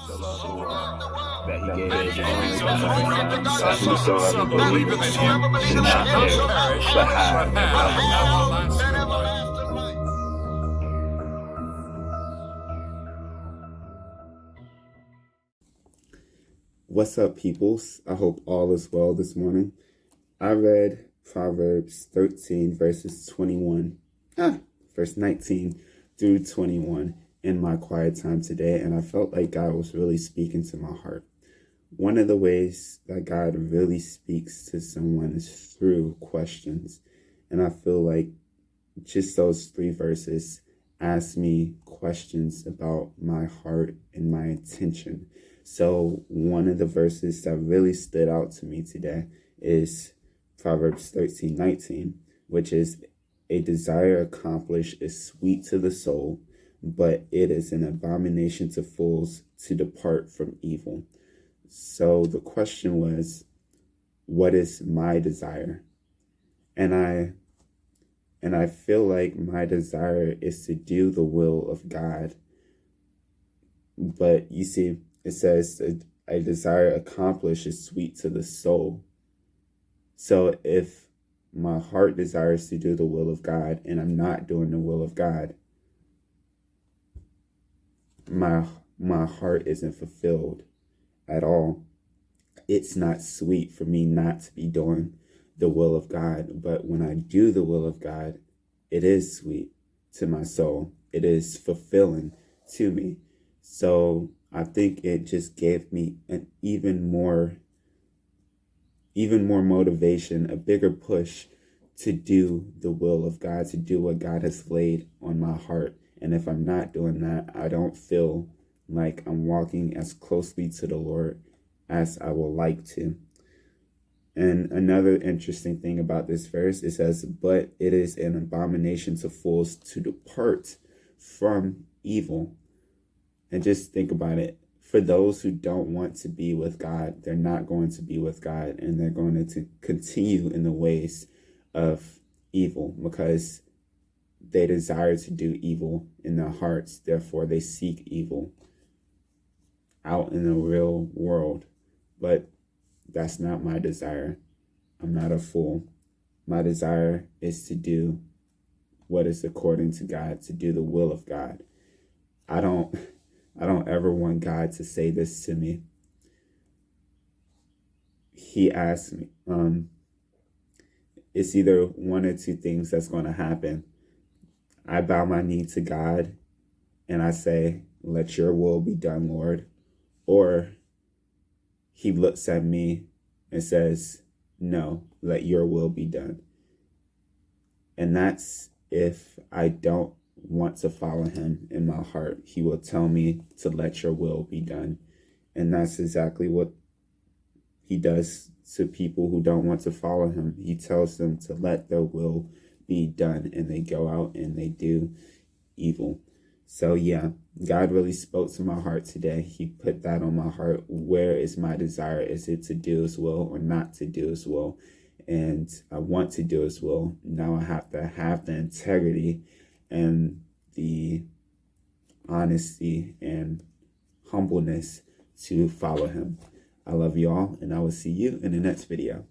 so loved the world that he gave his only son, that whosoever believeth in him should not perish, but have everlasting life. What's up, peoples? I hope all is well this morning. I read Proverbs 13, verse 19 through 21 in my quiet time today, and I felt like God was really speaking to my heart. One of the ways that God really speaks to someone is through questions, and I feel like just those 3 verses ask me questions about my heart and my intention. So one of the verses that really stood out to me today is Proverbs 13:19, which is, a desire accomplished is sweet to the soul, but it is an abomination to fools to depart from evil. So the question was, what is my desire? And I feel like my desire is to do the will of God. But you see, it says a desire accomplished is sweet to the soul. So if my heart desires to do the will of God and I'm not doing the will of God, my heart isn't fulfilled at all. It's not sweet for me not to be doing the will of God. But when I do the will of God, it is sweet to my soul. It is fulfilling to me. So I think it just gave me an even more motivation, a bigger push to do the will of God, to do what God has laid on my heart. And if I'm not doing that, I don't feel like I'm walking as closely to the Lord as I would like to. And another interesting thing about this verse, it says, but it is an abomination to fools to depart from evil. And just think about it. For those who don't want to be with God, they're not going to be with God, and they're going to continue in the ways of evil because they desire to do evil in their hearts. Therefore, they seek evil out in the real world. But that's not my desire. I'm not a fool. My desire is to do what is according to God, to do the will of God. I don't ever want God to say this to me. He asked me, it's either one or 2 things that's going to happen. I bow my knee to God and I say, let your will be done, Lord. Or he looks at me and says, no, let your will be done. And that's if I don't want to follow him in my heart. He will tell me to let your will be done. And that's exactly what he does to people who don't want to follow him. He tells them to let their will be done, and they go out and they do evil. So yeah, God really spoke to my heart today. He put that on my heart. Where is my desire? Is it to do his will or not to do his will? And I want to do his will. Now I have to have the integrity and the honesty and humbleness to follow him. I love you all, and I will see you in the next video.